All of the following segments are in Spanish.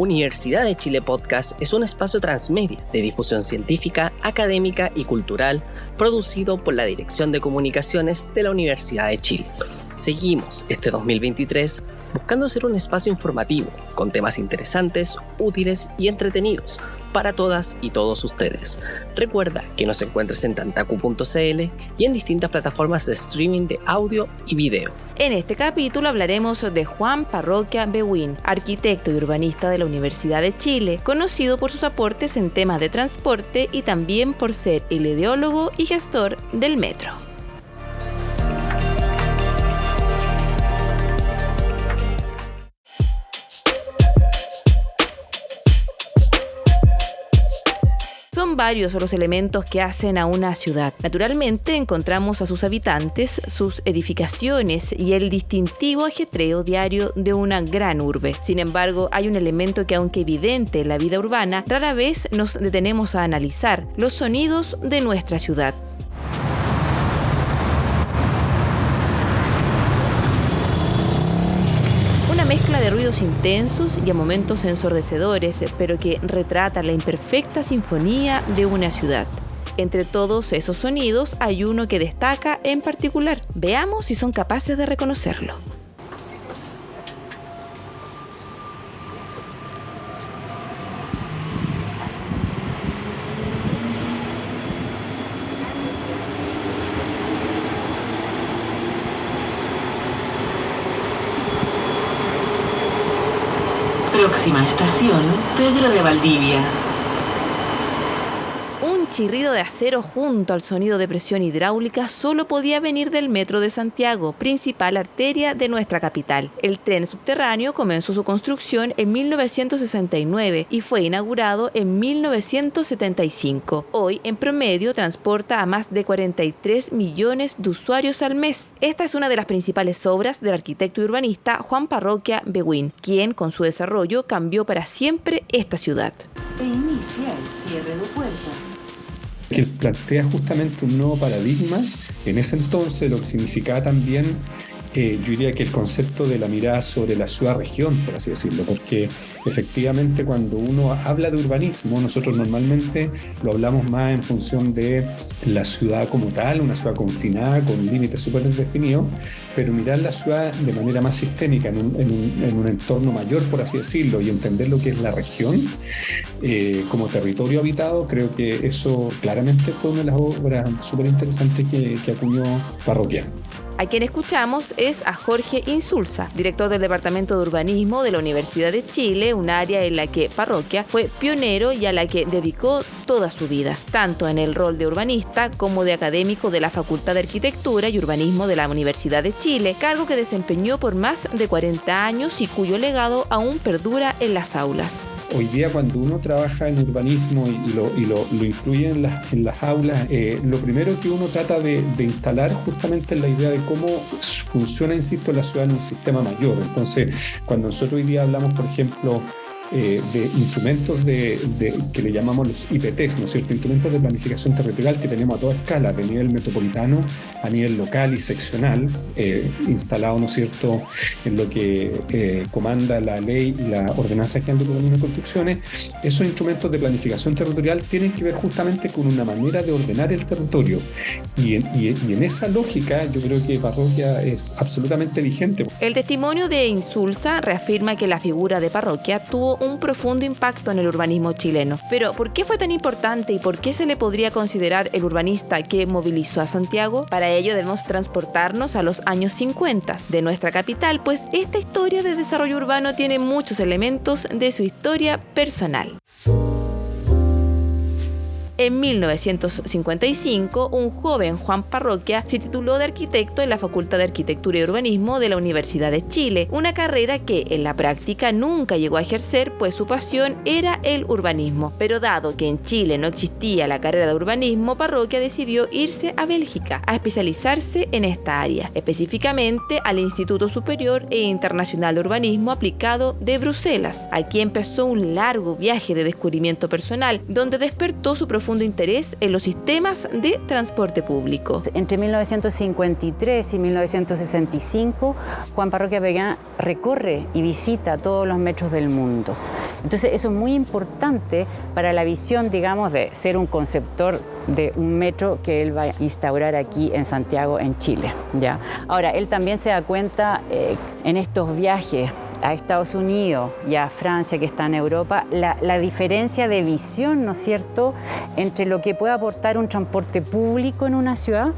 Universidad de Chile Podcast es un espacio transmedia de difusión científica, académica y cultural producido por la Dirección de Comunicaciones de la Universidad de Chile. Seguimos este 2023 buscando ser un espacio informativo con temas interesantes, útiles y entretenidos para todas y todos ustedes. Recuerda que nos encuentres en tantaku.cl y en distintas plataformas de streaming de audio y video. En este capítulo hablaremos de Juan Parroquia Beguín, arquitecto y urbanista de la Universidad de Chile, conocido por sus aportes en temas de transporte y también por ser el ideólogo y gestor del metro. Son varios los elementos que hacen a una ciudad. Naturalmente encontramos a sus habitantes, sus edificaciones y el distintivo ajetreo diario de una gran urbe. Sin embargo, hay un elemento que, aunque evidente en la vida urbana, rara vez nos detenemos a analizar: los sonidos de nuestra ciudad. Mezcla de ruidos intensos y a momentos ensordecedores, pero que retrata la imperfecta sinfonía de una ciudad. Entre todos esos sonidos hay uno que destaca en particular. Veamos si son capaces de reconocerlo. Próxima estación, Pedro de Valdivia. Un chirrido de acero junto al sonido de presión hidráulica solo podía venir del Metro de Santiago, principal arteria de nuestra capital. El tren subterráneo comenzó su construcción en 1969 y fue inaugurado en 1975. Hoy, en promedio, transporta a más de 43 millones de usuarios al mes. Esta es una de las principales obras del arquitecto y urbanista Juan Parroquia Beguín, quien, con su desarrollo, cambió para siempre esta ciudad. E inicia el cierre de puertas. Que plantea justamente un nuevo paradigma en ese entonces, lo que significaba también, yo diría que el concepto de la mirada sobre la ciudad-región, por así decirlo, porque efectivamente cuando uno habla de urbanismo, nosotros normalmente lo hablamos más en función de la ciudad como tal, una ciudad confinada, con límites súper definidos, pero mirar la ciudad de manera más sistémica, en un entorno mayor, por así decirlo, y entender lo que es la región como territorio habitado, creo que eso claramente fue una de las obras súper interesantes que acuñó Parroquia. A quien escuchamos es a Jorge Insulza, director del Departamento de Urbanismo de la Universidad de Chile, un área en la que Parroquia fue pionero y a la que dedicó toda su vida, tanto en el rol de urbanista como de académico de la Facultad de Arquitectura y Urbanismo de la Universidad de Chile, cargo que desempeñó por más de 40 años y cuyo legado aún perdura en las aulas. Hoy día, cuando uno trabaja en urbanismo y lo incluye en las aulas, lo primero que uno trata de instalar justamente es la idea de cómo funciona, insisto, la ciudad en un sistema mayor. Entonces, cuando nosotros hoy día hablamos, por ejemplo, de instrumentos que le llamamos los IPTs, ¿no es cierto? Instrumentos de planificación territorial que tenemos a toda escala, de nivel metropolitano, a nivel local y seccional, instalado, ¿no es cierto?, en lo que comanda la ley y la Ordenanza General de Urbanismo y Construcciones. Esos instrumentos de planificación territorial tienen que ver justamente con una manera de ordenar el territorio, y en esa lógica yo creo que Parroquia es absolutamente vigente. El testimonio de Insulza reafirma que la figura de Parroquia tuvo un profundo impacto en el urbanismo chileno. Pero, ¿por qué fue tan importante y por qué se le podría considerar el urbanista que movilizó a Santiago? Para ello debemos transportarnos a los años 50 de nuestra capital, pues esta historia de desarrollo urbano tiene muchos elementos de su historia personal. En 1955, un joven Juan Parroquia se tituló de arquitecto en la Facultad de Arquitectura y Urbanismo de la Universidad de Chile, una carrera que en la práctica nunca llegó a ejercer, pues su pasión era el urbanismo. Pero dado que en Chile no existía la carrera de urbanismo, Parroquia decidió irse a Bélgica a especializarse en esta área, específicamente al Instituto Superior e Internacional de Urbanismo Aplicado de Bruselas. Aquí empezó un largo viaje de descubrimiento personal, donde despertó su profundo interés en los sistemas de transporte público. Entre 1953 y 1965, Juan Parroquia Beguín recorre y visita todos los metros del mundo. Entonces eso es muy importante para la visión, digamos, de ser un conceptor de un metro que él va a instaurar aquí en Santiago, en Chile, ¿ya? Ahora, él también se da cuenta en estos viajes a Estados Unidos y a Francia, que está en Europa, la diferencia de visión, ¿no es cierto?, entre lo que puede aportar un transporte público en una ciudad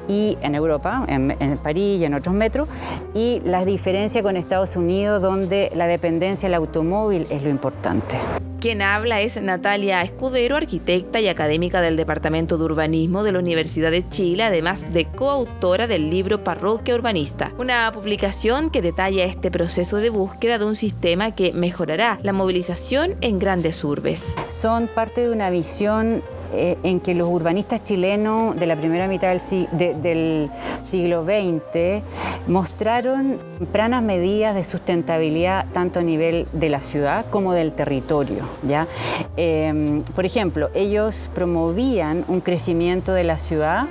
y en Europa, en París y en otros metros, y la diferencia con Estados Unidos, donde la dependencia del automóvil es lo importante. Quien habla es Natalia Escudero, arquitecta y académica del Departamento de Urbanismo de la Universidad de Chile, además de coautora del libro Parroquia Urbanista, una publicación que detalla este proceso de búsqueda de un sistema que mejorará la movilización en grandes urbes. Son parte de una visión en que los urbanistas chilenos de la primera mitad del siglo XX mostraron tempranas medidas de sustentabilidad tanto a nivel de la ciudad como del territorio, ¿ya? Por ejemplo, ellos promovían un crecimiento de la ciudad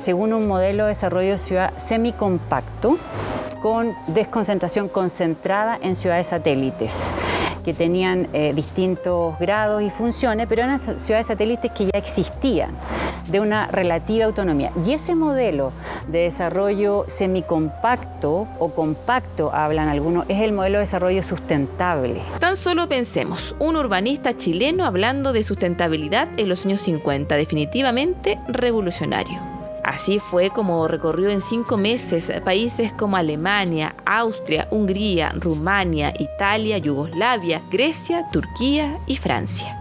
según un modelo de desarrollo de ciudad semicompacto, con desconcentración concentrada en ciudades satélites que tenían distintos grados y funciones, pero eran ciudades satélites que ya existían, de una relativa autonomía. Y ese modelo de desarrollo semicompacto o compacto, hablan algunos, es el modelo de desarrollo sustentable. Tan solo pensemos, un urbanista chileno hablando de sustentabilidad en los años 50, definitivamente revolucionario. Así fue como recorrió en 5 meses países como Alemania, Austria, Hungría, Rumania, Italia, Yugoslavia, Grecia, Turquía y Francia.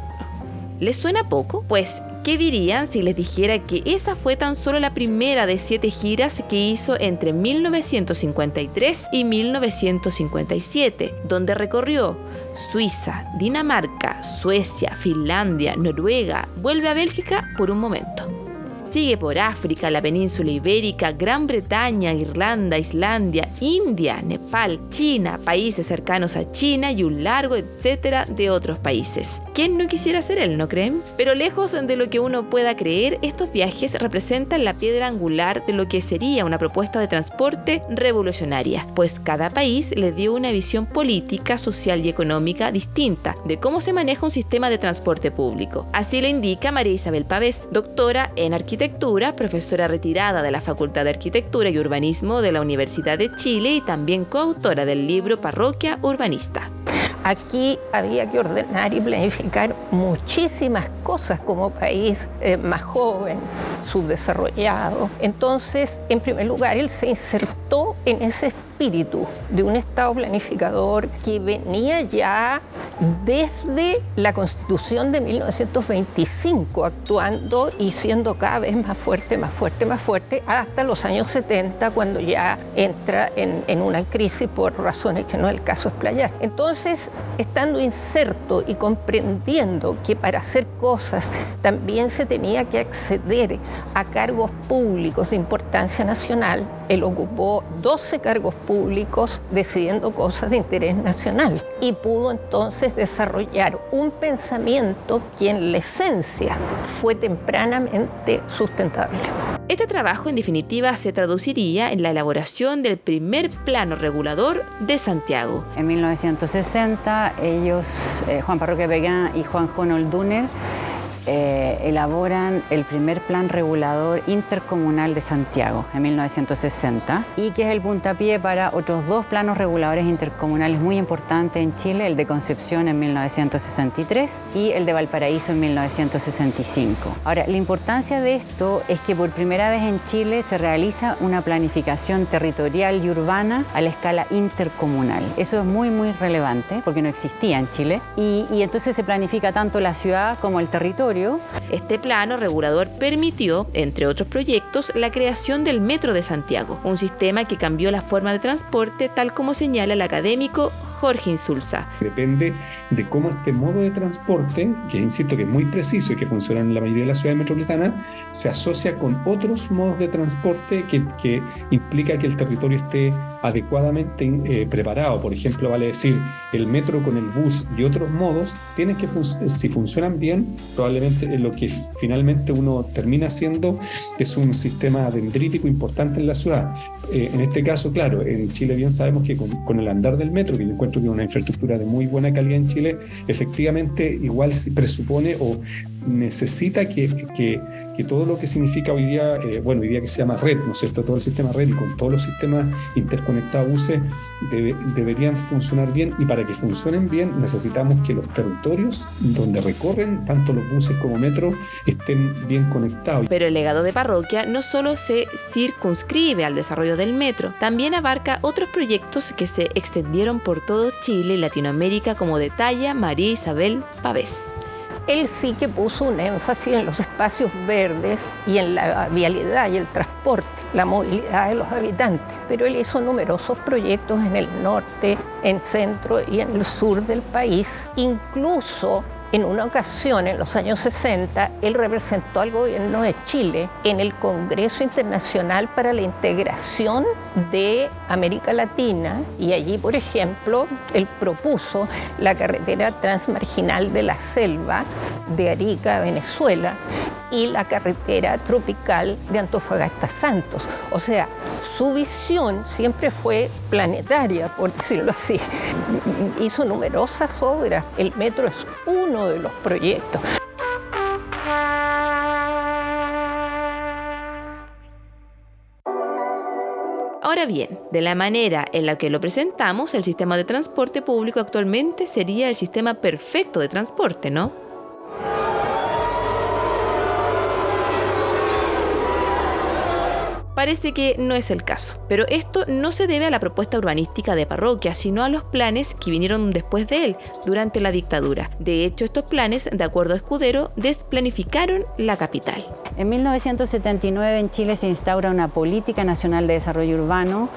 ¿Les suena poco? Pues, ¿qué dirían si les dijera que esa fue tan solo la primera de 7 giras que hizo entre 1953 y 1957, donde recorrió Suiza, Dinamarca, Suecia, Finlandia, Noruega, vuelve a Bélgica por un momento? Sigue por África, la península ibérica, Gran Bretaña, Irlanda, Islandia, India, Nepal, China, países cercanos a China y un largo etcétera de otros países. ¿Quién no quisiera ser él, no creen? Pero lejos de lo que uno pueda creer, estos viajes representan la piedra angular de lo que sería una propuesta de transporte revolucionaria, pues cada país le dio una visión política, social y económica distinta de cómo se maneja un sistema de transporte público. Así lo indica María Isabel Pavés, doctora en arquitectura, profesora retirada de la Facultad de Arquitectura y Urbanismo de la Universidad de Chile y también coautora del libro Parroquia Urbanista. Aquí había que ordenar y planificar muchísimas cosas como país más joven, subdesarrollado. Entonces, en primer lugar, él se insertó en ese espíritu de un Estado planificador que venía ya desde la Constitución de 1925, actuando y siendo cada vez más fuerte, hasta los años 70, cuando ya entra en una crisis por razones que no es el caso explayar. Entonces, estando inserto y comprendiendo que para hacer cosas también se tenía que acceder a cargos públicos de importancia nacional, él ocupó 12 cargos públicos decidiendo cosas de interés nacional y pudo entonces desarrollar un pensamiento que en la esencia fue tempranamente sustentable. Este trabajo, en definitiva, se traduciría en la elaboración del primer plano regulador de Santiago. En 1960, ellos, Juan Parroquia Peguán y Juan Oldúner, elaboran el primer plan regulador intercomunal de Santiago en 1960 y que es el puntapié para otros 2 planos reguladores intercomunales muy importantes en Chile, el de Concepción en 1963 y el de Valparaíso en 1965. Ahora, la importancia de esto es que por primera vez en Chile se realiza una planificación territorial y urbana a la escala intercomunal. Eso es muy, muy relevante porque no existía en Chile y entonces se planifica tanto la ciudad como el territorio. Este plano regulador permitió, entre otros proyectos, la creación del Metro de Santiago, un sistema que cambió la forma de transporte, tal como señala el académico Jorge Insulza. Depende de cómo este modo de transporte, que insisto que es muy preciso y que funciona en la mayoría de las ciudades metropolitanas, se asocia con otros modos de transporte que implica que el territorio esté adecuadamente preparado. Por ejemplo, vale decir, el metro con el bus y otros modos tienen que si funcionan bien, probablemente lo que finalmente uno termina haciendo es un sistema dendrítico importante en la ciudad. En este caso, claro, en Chile bien sabemos que con el andar del metro, que yo encuentro que es una infraestructura de muy buena calidad en Chile, efectivamente igual se presupone o necesita que todo lo que significa hoy día, hoy día que se llama red, ¿no es cierto? Todo el sistema red y con todos los sistemas interconectados buses deberían funcionar bien, y para que funcionen bien necesitamos que los territorios donde recorren tanto los buses como metro estén bien conectados. Pero el legado de Parroquia no solo se circunscribe al desarrollo del metro, también abarca otros proyectos que se extendieron por todo Chile y Latinoamérica, como detalla María Isabel Pavés. Él sí que puso un énfasis en los espacios verdes y en la vialidad y el transporte, la movilidad de los habitantes, pero él hizo numerosos proyectos en el norte, en centro y en el sur del país. Incluso en una ocasión, en los años 60, él representó al gobierno de Chile en el Congreso Internacional para la Integración de América Latina, y allí, por ejemplo, él propuso la carretera transmarginal de la selva de Arica a Venezuela y la carretera tropical de Antofagasta a Santos. O sea, su visión siempre fue planetaria, por decirlo así. Hizo numerosas obras. El metro es uno de los proyectos. Ahora bien, de la manera en la que lo presentamos, el sistema de transporte público actualmente sería el sistema perfecto de transporte, ¿no? Parece que no es el caso, pero esto no se debe a la propuesta urbanística de Parroquia, sino a los planes que vinieron después de él, durante la dictadura. De hecho, estos planes, de acuerdo a Escudero, desplanificaron la capital. En 1979 en Chile se instaura una política nacional de desarrollo urbano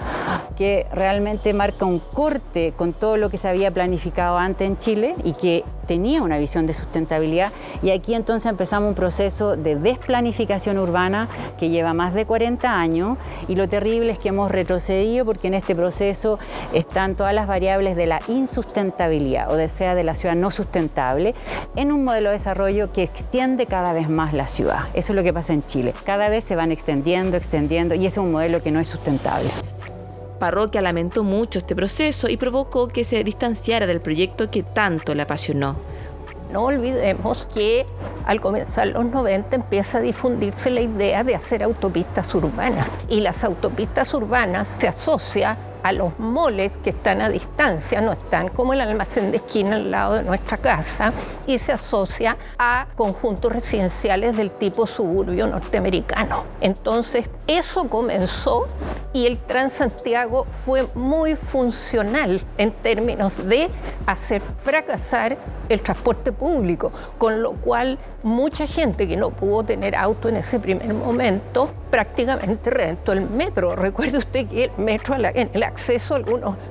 que realmente marca un corte con todo lo que se había planificado antes en Chile y que tenía una visión de sustentabilidad, y aquí entonces empezamos un proceso de desplanificación urbana que lleva más de 40 años, y lo terrible es que hemos retrocedido porque en este proceso están todas las variables de la insustentabilidad, o sea, de la ciudad no sustentable, en un modelo de desarrollo que extiende cada vez más la ciudad. Eso es lo que pasa en Chile. Cada vez se van extendiendo, y ese es un modelo que no es sustentable. Parroquia lamentó mucho este proceso y provocó que se distanciara del proyecto que tanto le apasionó. No olvidemos que al comenzar los 90 empieza a difundirse la idea de hacer autopistas urbanas, y las autopistas urbanas se asocia a los moles que están a distancia, no están como el almacén de esquina al lado de nuestra casa, y se asocia a conjuntos residenciales del tipo suburbio norteamericano. Entonces, eso comenzó, y el Transantiago fue muy funcional en términos de hacer fracasar el transporte público, con lo cual mucha gente que no pudo tener auto en ese primer momento prácticamente reventó el metro. Recuerde usted que el metro, en el acceso,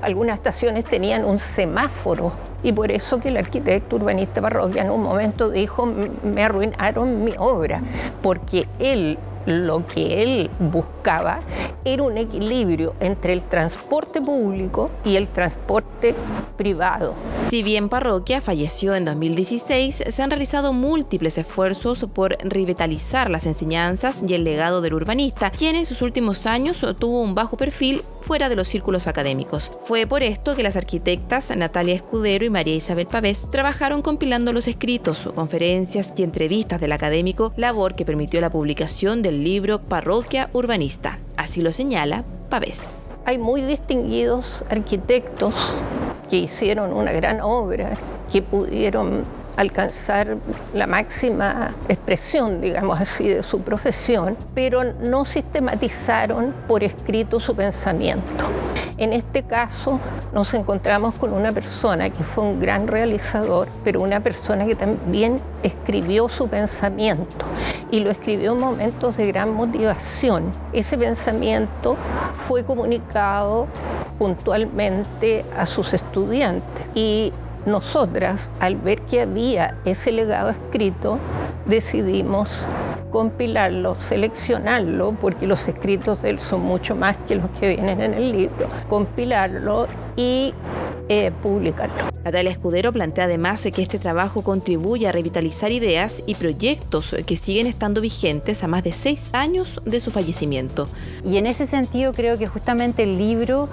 algunas estaciones tenían un semáforo, y por eso que el arquitecto urbanista Parroquia en un momento dijo: me arruinaron mi obra, porque lo que él buscaba era un equilibrio entre el transporte público y el transporte privado. Si bien Parroquia falleció en 2016, se han realizado múltiples esfuerzos por revitalizar las enseñanzas y el legado del urbanista, quien en sus últimos años tuvo un bajo perfil fuera de los círculos académicos. Fue por esto que las arquitectas Natalia Escudero y María Isabel Pavés trabajaron compilando los escritos, conferencias y entrevistas del académico, labor que permitió la publicación del libro Parroquia Urbanista. Así lo señala Pavés. Hay muy distinguidos arquitectos que hicieron una gran obra, que pudieron alcanzar la máxima expresión, digamos así, de su profesión, pero no sistematizaron por escrito su pensamiento. En este caso nos encontramos con una persona que fue un gran realizador, pero una persona que también escribió su pensamiento, y lo escribió en momentos de gran motivación. Ese pensamiento fue comunicado puntualmente a sus estudiantes, y nosotras, al ver que había ese legado escrito, decidimos compilarlo, seleccionarlo, porque los escritos de él son mucho más que los que vienen en el libro, compilarlo y publicarlo. Natalia Escudero plantea además que este trabajo contribuye a revitalizar ideas y proyectos que siguen estando vigentes a más de 6 años de su fallecimiento. Y en ese sentido creo que justamente el libro,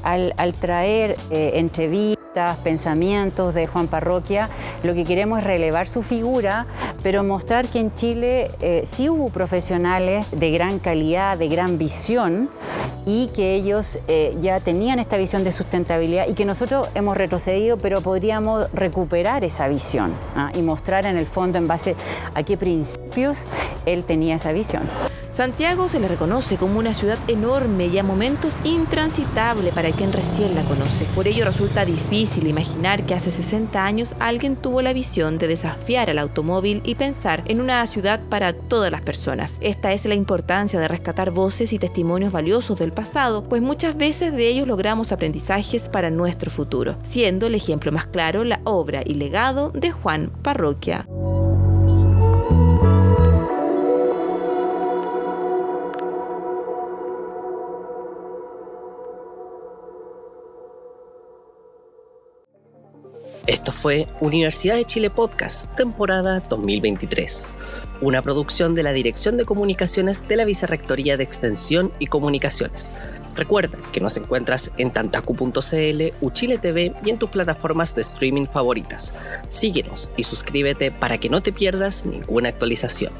al traer entrevistas, pensamientos de Juan Parroquia, lo que queremos es relevar su figura, pero mostrar que en Chile sí hubo profesionales de gran calidad, de gran visión, y que ellos ya tenían esta visión de sustentabilidad y que nosotros hemos retrocedido, pero podríamos recuperar esa visión y mostrar en el fondo en base a qué principios él tenía esa visión. Santiago se le reconoce como una ciudad enorme y a momentos intransitable para quien recién la conoce. Por ello resulta difícil imaginar que hace 60 años alguien tuvo la visión de desafiar al automóvil y pensar en una ciudad para todas las personas. Esta es la importancia de rescatar voces y testimonios valiosos del pasado, pues muchas veces de ellos logramos aprendizajes para nuestro futuro, siendo el ejemplo más claro la obra y legado de Juan Parroquia. Esto fue Universidad de Chile Podcast, temporada 2023, una producción de la Dirección de Comunicaciones de la Vicerrectoría de Extensión y Comunicaciones. Recuerda que nos encuentras en tantacu.cl, Uchile TV y en tus plataformas de streaming favoritas. Síguenos y suscríbete para que no te pierdas ninguna actualización.